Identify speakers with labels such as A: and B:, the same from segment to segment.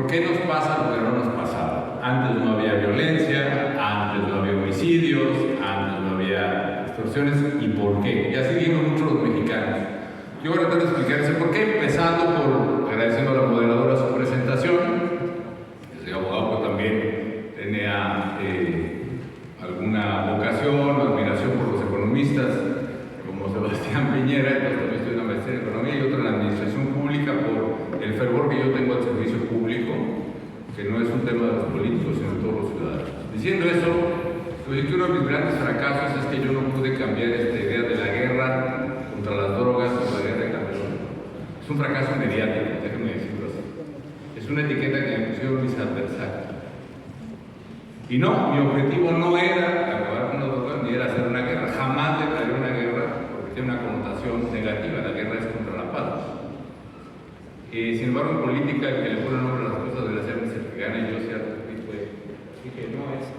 A: por qué nos pasa lo que no nos pasaba. Antes no había violencia, antes no había homicidios, antes no había extorsiones, ¿y por qué? Y así vivimos muchos los mexicanos. Yo voy a tratar de explicarles por qué, empezando por agradeciendo a la moderadora su presentación. Soy abogado, pero también tenía alguna vocación o admiración por los economistas, como Sebastián Piñera. Entonces también estoy en una maestría en economía y otra en administración pública, por el fervor que yo tengo al servicio público, que no es un tema de los políticos, sino de todos los ciudadanos. Diciendo eso, pues uno de mis grandes fracasos es que yo no pude cambiar esta idea de la guerra contra las drogas o la guerra de Calderón. Es un fracaso mediático, déjenme decirlo así. Es una etiqueta que me pusieron mis adversarios. Y no, mi objetivo no era acabar con las drogas ni era hacer una guerra. Jamás declaré una guerra porque tiene una connotación negativa. La guerra es contra la paz. Sin embargo, en política, el que le pone nombre a las cosas debe ser el que gana, y yo cierto tipo dije, no es.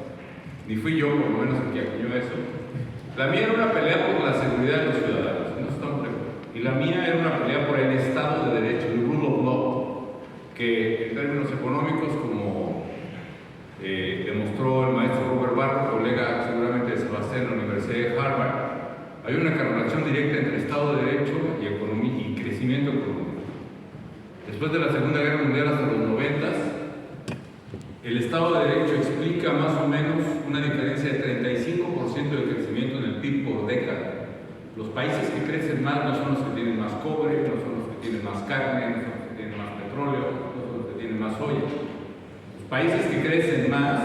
A: Ni fui yo, por lo menos, el que acuñó eso. La mía era una pelea por la seguridad de los ciudadanos, no estamos de acuerdo. Y la mía era una pelea por el Estado de Derecho, el rule of law, que en términos económicos, como demostró el maestro Robert Barro, colega seguramente de Sebastián en la Universidad de Harvard, hay una correlación directa entre Estado de Derecho y economía y crecimiento económico. Después de la Segunda Guerra Mundial hasta los 90, el Estado de Derecho explica más o menos una diferencia de 35% de crecimiento en el PIB por década. Los países que crecen más no son los que tienen más cobre, no son los que tienen más carne, no son los que tienen más petróleo, no son los que tienen más soya. Los países que crecen más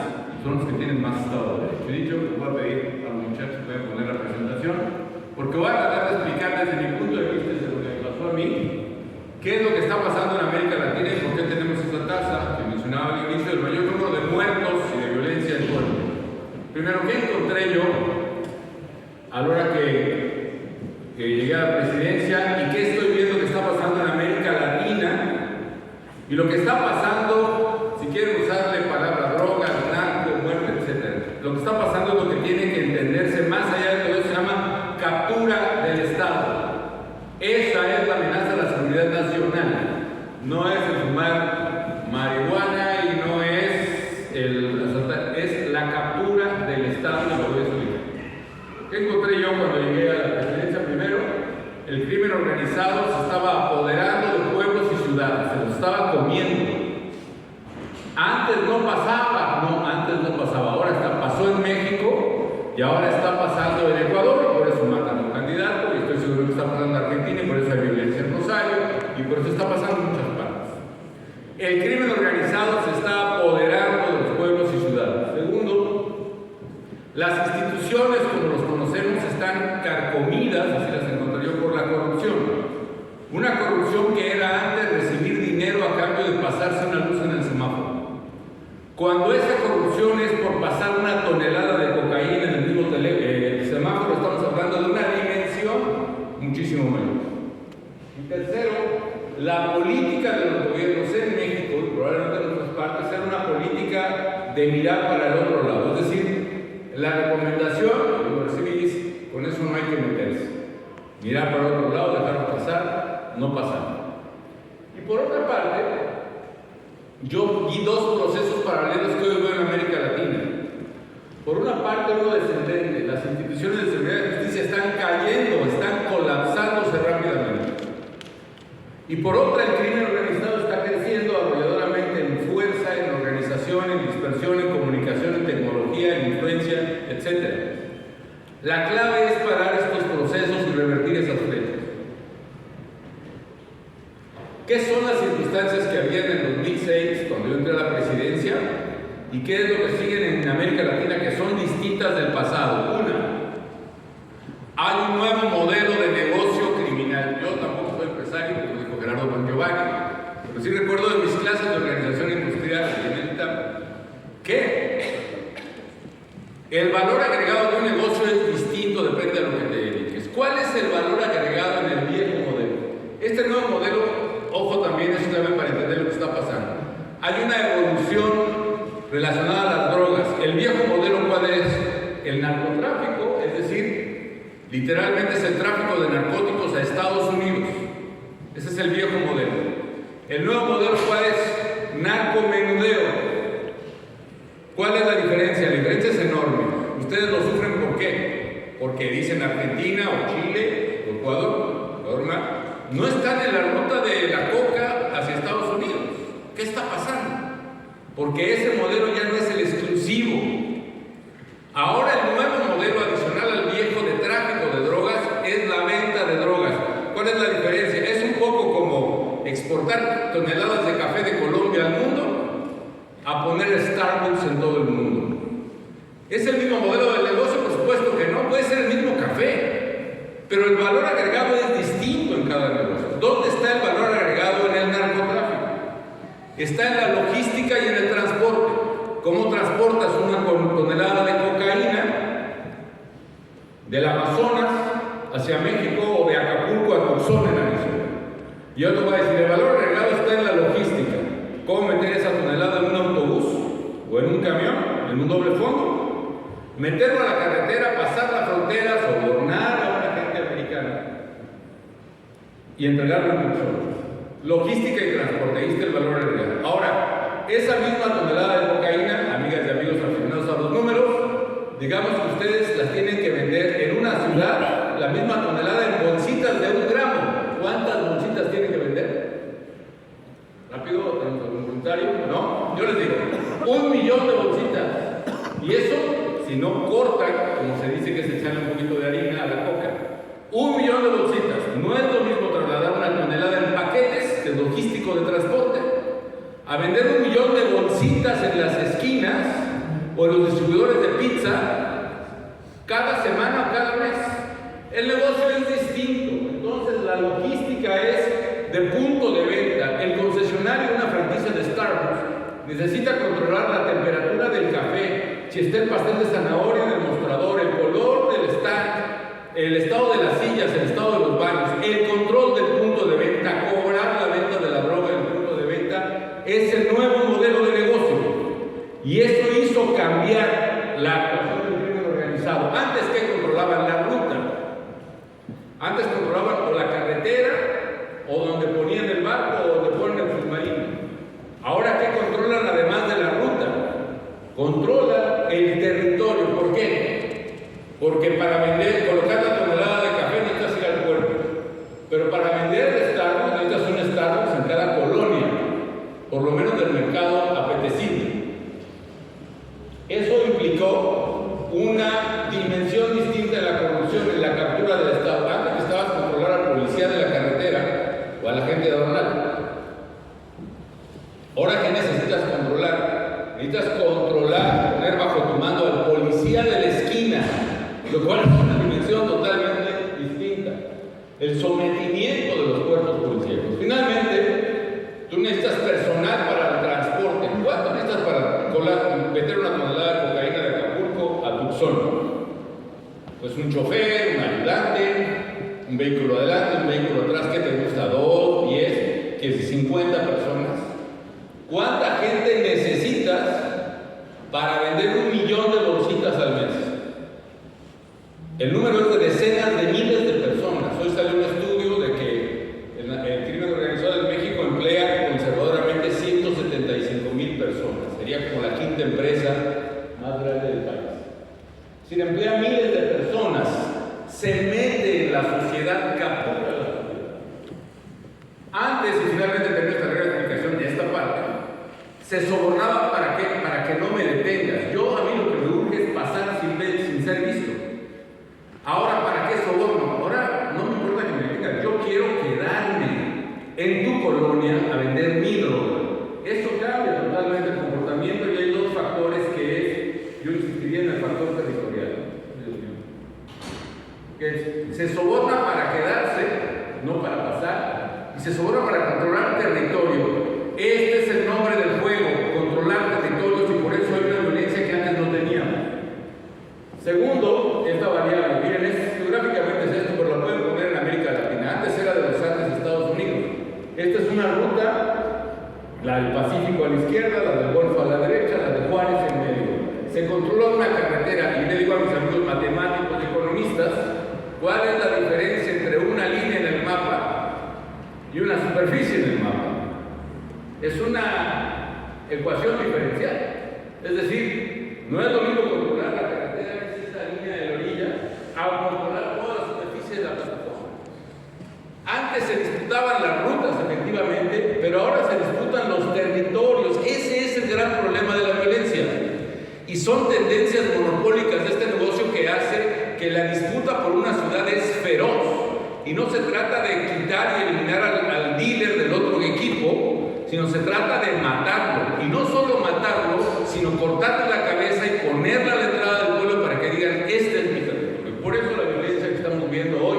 A: son los que tienen más Estado de Derecho. He dicho que voy a pedir a los muchachos que voy a poner la presentación, porque voy a tratar de explicar desde mi punto de vista, desde lo que me pasó a mí, qué es lo que está pasando en América Latina y por qué tenemos esa tasa que mencionaba al inicio del mayor número de muertos y de violencia en todo el mundo. Primero, ¿qué encontré yo a la hora que llegué a la presidencia y qué estoy viendo que está pasando en América Latina? Y lo que está pasando, si quieren usarle palabras drogas, narco, muerte, etc. Lo que está pasando es lo que tiene que entenderse más allá de todo eso, se llama captura del Estado. Esa es la amenaza a la seguridad nacional. No es el fumar marihuana y no es es la captura del Estado, y lo voy a explicar. ¿Qué encontré yo cuando llegué a la presidencia? Primero, el crimen organizado se estaba apoderando de pueblos y ciudades, se los estaba comiendo. Antes no pasaba, ahora pasó en México y ahora está pasando en Ecuador, y por eso matan a un candidato, y estoy seguro que está pasando en Argentina, y por eso hay violencia en Rosario, y por eso está pasando en muchas partes. El crimen organizado se está apoderando de los pueblos y ciudades. Segundo, las instituciones como los conocemos están carcomidas, así las encontré yo, por la corrupción. Una corrupción que era antes recibir dinero a cambio de pasarse una luz en el semáforo. Cuando esa corrupción es por pasar una tonelada de cocaína en el mismo semáforo, estamos hablando de una dimensión muchísimo mayor. Y tercero, la política de los gobiernos en México, y probablemente en otras partes, era una política de mirar para el otro lado. Es decir, la recomendación, lo recibís, con eso no hay que meterse. Mirar para el otro lado, dejarlo pasar, no pasa nada. Y por otra parte, yo vi dos procesos paralelos que hoy veo en América Latina. Por una parte, uno descendente, las instituciones de seguridad y justicia están cayendo, están colapsándose rápidamente. Y por otra, el crimen organizado está creciendo arrolladoramente en fuerza, en organización, en dispersión, en comunicación, en tecnología, en influencia, etc. La clave es parar estos procesos y revertir esas flechas. ¿Qué son las circunstancias que había en el 2006 cuando yo entré a la presidencia? ¿Y qué es lo que siguen en América Latina que son distintas del pasado? Una, hay un nuevo modelo de negocio criminal. Yo tampoco soy empresario, como dijo Gerardo Bongiovanni, pero sí recuerdo de mis clases de organización industrial que el valor agregado de un negocio es distinto, depende de lo que te dediques. ¿Cuál es el valor agregado en el viejo modelo? Este nuevo modelo, ojo, también es clave para entender lo que está pasando. Hay una evolución relacionada a las drogas. El viejo modelo, ¿cuál es? El narcotráfico, es decir, literalmente es el tráfico de narcóticos a Estados Unidos. Ese es el viejo modelo. El nuevo modelo, ¿cuál es? Narcomenudeo. ustedes lo sufren, ¿por qué? Porque dicen Argentina o Chile o Ecuador, no están en la ruta de la coca hacia Estados Unidos. ¿Qué está pasando? Porque ese modelo ya no es el exclusivo. Ahora el nuevo modelo adicional al viejo de tráfico de drogas es la venta de drogas. ¿Cuál es la diferencia? Es un poco como exportar toneladas de café de Colombia al mundo a poner Starbucks en todo el mundo. ¿Es el mismo modelo de negocio? Por supuesto que no. Puede ser el mismo café, pero el valor agregado es distinto en cada negocio. ¿Dónde está el valor agregado en el narcotráfico? Está en la logística y en el transporte. ¿Cómo transportas una tonelada de cocaína del Amazonas hacia México o de Acapulco a Tucson en Arizona? Y yo te voy a decir, el valor agregado está en la logística. ¿Cómo meter esa tonelada en un autobús o en un camión, en un doble fondo? Meterlo a la carretera, pasar la frontera, sobornar a una gente americana y entregarlo en Tucson. Logística y transporte, ahí está el valor agregado. Ahora, esa misma tonelada de cocaína, amigas y amigos aficionados a los números, digamos que ustedes las tienen que vender en una ciudad, la misma tonelada en bolsitas de 1 gramo. ¿Cuántas bolsitas tienen que vender? ¿Rápido? ¿Tenemos algún voluntario? No, yo les digo, 1 millón de bolsitas. Y eso, si no cortan, como se dice que se echan un poquito de harina a la coca, 1 millón de bolsitas. No es lo mismo trasladar una tonelada en paquetes, que es logístico de transporte, a vender 1 millón de bolsitas en las esquinas o en los distribuidores de pizza cada semana o cada mes. El negocio es distinto. Entonces la logística es de punto de venta. El concesionario de una franquicia de Starbucks necesita controlar la temperatura del café, si está el pastel de zanahoria en el mostrador, el color del stand, el estado de las sillas, el estado de los baños, el control del punto de venta, cobrar la venta de la droga en el punto de venta, es el nuevo modelo de negocio. Y eso hizo cambiar la actuación del crimen organizado. Antes, ¿qué controlaban? La ruta. Antes controlaban o la carretera, o donde ponían el barco, o donde ponen el submarino. Ahora, ¿qué controlan además de la ruta? Controlan el territorio. ¿Por qué? Porque para vender, colocar la tonelada de café necesitas ir al puerto. Pero para vender Starbucks necesitas un Starbucks en cada colonia, por lo menos del mercado apetecible. Eso implicó una dimensión distinta de la corrupción en la captura del Estado. Antes necesitabas controlar al policía de la carretera o a la gente de aduanal. Ahora, ¿qué necesitas controlar? Necesitas controlar, poner bajo tu mando al policía de la esquina, lo cual es una dimensión totalmente distinta. El sometimiento de los cuerpos policíacos. Finalmente, tú necesitas personal para el transporte. ¿Cuánto necesitas para meter una tonelada de cocaína de Acapulco a Tucson? Pues un chofer, un ayudante, un vehículo adelante, un vehículo atrás. ¿Qué te gusta? 2, 10, 50 personas. ¿Cuánta gente necesitas para vender 1 millón de bolsitas al mes? El número es de decenas de miles de personas. Hoy salió un estudio de que el crimen organizado en México emplea conservadoramente 175,000 personas. Sería como la 5ª empresa más grande del país. Si emplea miles de personas, se mete en la sociedad, captura la sociedad. Antes, y finalmente termino esta regla de explicación de esta parte, se sobornaba ¿para qué? Para que no me detengas. Yo, a mí lo que me urge es pasar sin ser visto. Ahora, ¿para qué soborno? Ahora no me importa que me detengan. Yo quiero quedarme en tu colonia a vender mi droga. Eso cambia totalmente el comportamiento y hay 2 factores que yo insistiría en el factor territorial. Que se soborna para quedarse, no para pasar, y se soborna para controlar territorio. Este es el nombre del juego, controlar territorios, y por eso hay una violencia que antes no teníamos. Segundo, esta variable, miren, geográficamente es esto, pero lo pueden poner en América Latina. Antes era de los Andes de Estados Unidos. Esta es una ruta, la del Pacífico a la izquierda, la del Golfo a la derecha, la de Juárez en medio. Se controla una carretera, y le digo a mis amigos matemáticos y economistas, ¿cuál es la diferencia entre una línea en el mapa y una superficie en el mapa? Es una ecuación diferencial. Es decir, no es lo mismo controlar la carretera, es Y no se trata de quitar y eliminar al dealer del otro equipo, sino se trata de matarlo. Y no solo matarlo, sino cortarle la cabeza y ponerla a la entrada del pueblo para que digan, este es mi territorio. Por eso la violencia que estamos viendo hoy.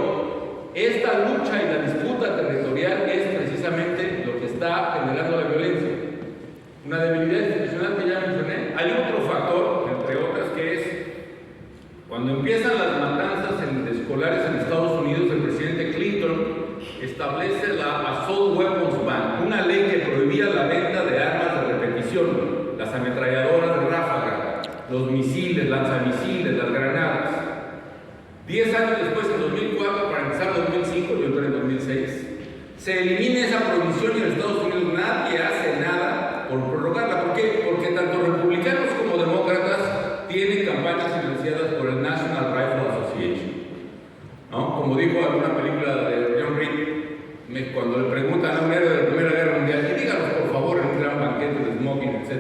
A: Esta lucha y la disputa territorial es precisamente lo que está generando la violencia. Una debilidad institucional que ya mencioné. Hay otro factor, entre otras, que es cuando empiezan las matanzas de escolares en Estados Unidos, el presidente Clinton establece la Assault Weapons Ban, una ley que prohibía la venta de armas de repetición, las ametralladoras de ráfaga, los misiles, lanzamisiles, las granadas. 10 años después, en 2004, para empezar 2005, yo entré en 2006, se elimina esa prohibición y en Estados Unidos nadie hace nada por prorrogarla. ¿Por qué? Porque tanto republicanos como demócratas tienen campañas financiadas por el National Rifle Association, ¿no? Como dijo alguna película de John Reed, cuando le preguntan a un héroe de la Primera Guerra Mundial, y díganos por favor en un gran banquete de smoking, etc.,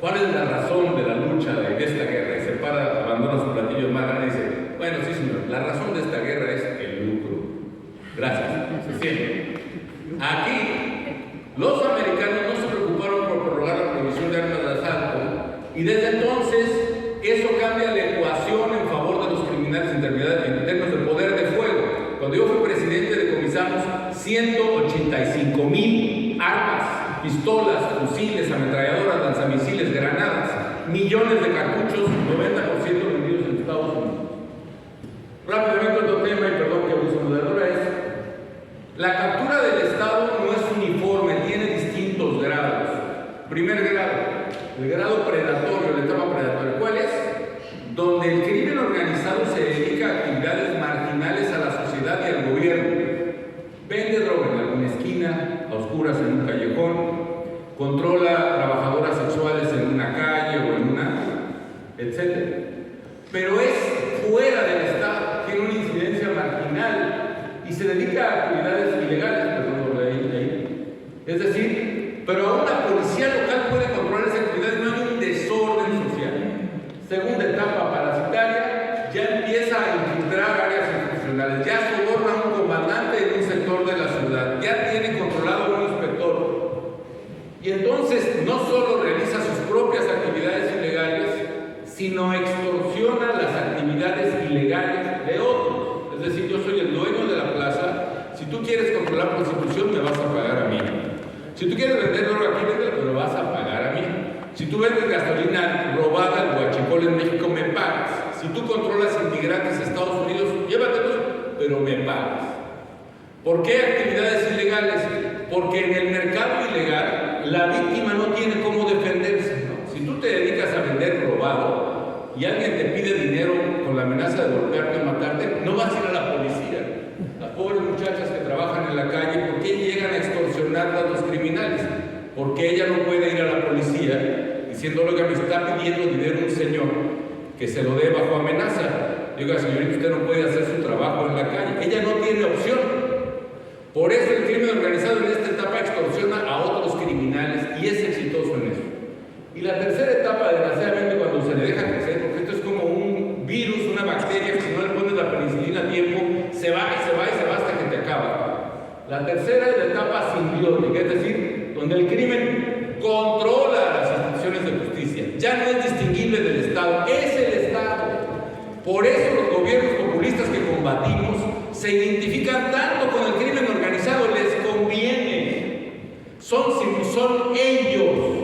A: ¿cuál es la razón de la lucha de esta guerra? Y se para, abandona su platillo más grande y dice, bueno, sí señor, la razón de esta guerra es el lucro. Gracias, se siente. Aquí, los americanos no se preocuparon por prorrogar la prohibición de armas de asalto, y desde entonces eso cambia la ecuación en favor de los criminales en términos de poder de fuego. Cuando yo fui presidente, decomisamos 185,000 armas, pistolas, fusiles, ametralladoras, lanzamisiles, granadas, millones de cartuchos, 90% vendidos en Estados Unidos. Rápidamente otro tema, y perdón que abuse moderadora, es la captura del Estado no es uniforme, tiene distintos grados. Primer grado, el grado predatorio, la etapa predatoria. ¿Cuál es? Donde el crimen organizado se dedica a actividades marginales a la sociedad y al gobierno. Vende droga en alguna esquina, a oscuras en un callejón, controla trabajadoras sexuales en una calle o en una, etc. Pero es fuera del Estado, tiene una incidencia marginal y se dedica a actividades ilegales, perdón, lo leí ahí. Es decir, pero aún la policía local puede controlar esa actividad y no hay un desorden social. Segunda etapa parasitaria, ya empieza a infiltrar áreas institucionales, ya soborna a un comandante en un sector de la ciudad, ya tiene controlado a un inspector. Y entonces no solo realiza sus propias actividades ilegales, sino extorsiona las actividades ilegales de otros. Es decir, yo soy el dueño de la plaza, si tú quieres controlar prostitución me vas a pagar a mí. Si tú quieres vender droga aquí, véndela, pero vas a pagar a mí. Si tú vendes gasolina robada al huachicol en México, me pagas. Si tú controlas inmigrantes a Estados Unidos, llévatelos, pero me pagas. ¿Por qué actividades ilegales? Porque en el mercado ilegal la víctima no tiene cómo defenderse, ¿no? Si tú te dedicas a vender robado y alguien te pide dinero con la amenaza de golpearte o matarte, no vas a ir a la policía. Las pobres muchachas que trabajan en la calle, ¿por qué llegan a extorsionar a los criminales? Porque ella no puede ir a la policía diciéndole que me está pidiendo dinero un señor que se lo dé bajo amenaza. Diga, señorita, usted no puede hacer su trabajo en la calle. Ella no tiene opción. Por eso el crimen organizado en esta etapa extorsiona a otros criminales y es exitoso en eso. Y la tercera etapa, desgraciadamente, cuando se le deja crecer, porque esto es como un virus, una bacteria, que si no le pones la penicilina a tiempo, se va y se va y se va hasta que te acaba. La tercera es la etapa simbiótica, es decir, donde el crimen controla las instituciones de justicia. Ya no es distinguible del Estado, es el Estado. Por eso los gobiernos populistas que combatimos se identifican tanto con el crimen organizado, les conviene. Son ellos.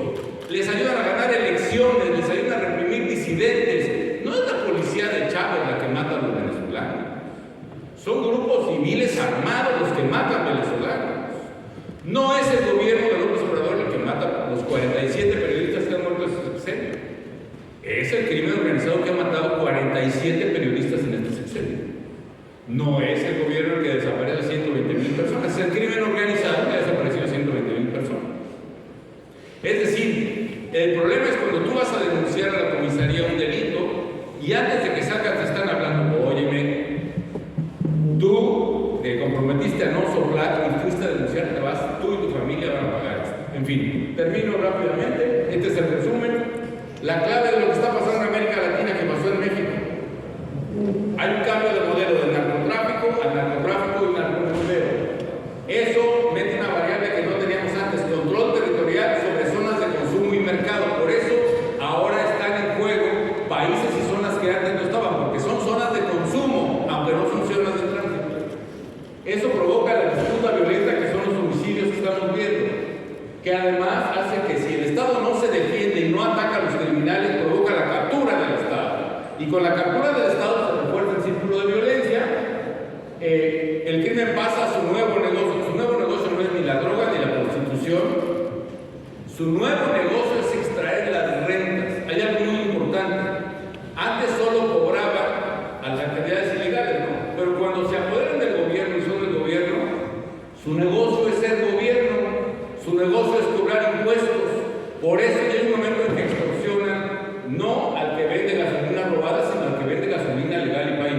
A: Les ayudan a ganar elecciones, les ayudan a reprimir disidentes. No es la policía de Chávez la que mata a los venezolanos. Son grupos civiles armados los que matan venezolanos. No es el gobierno de López Obrador el que mata a los 47 periodistas que han muerto en este sexenio. Es el crimen organizado que ha matado 47 periodistas en este sexenio. No es el gobierno el que desaparece a 120,000 personas, es el crimen organizado que ha desaparecido a 120,000 personas. Es decir, el problema es cuando tú vas a denunciar a la comisaría un delito y antes de que salgas te están hablando, óyeme, tú te comprometiste a no soplar y fuiste a denunciar, te vas, tú y tu familia van a pagar esto. En fin, termino rápidamente, este es el resumen. La clave de lo que está pasando en América Latina que pasó en México. Hay un cambio de modelo del narcotráfico al narcotráfico y una hace que si el Estado no se defiende y no ataca a los criminales, provoca la captura del Estado. Y con la captura del Estado se refuerza el círculo de violencia. El crimen pasa a su nuevo negocio. Su nuevo negocio no es ni la droga ni la prostitución. Su nuevo negocio es extraer las rentas. Hay algo muy importante. Antes solo cobraba a las actividades ilegales, ¿no? Pero cuando se apoderan del gobierno y son del gobierno, su negocio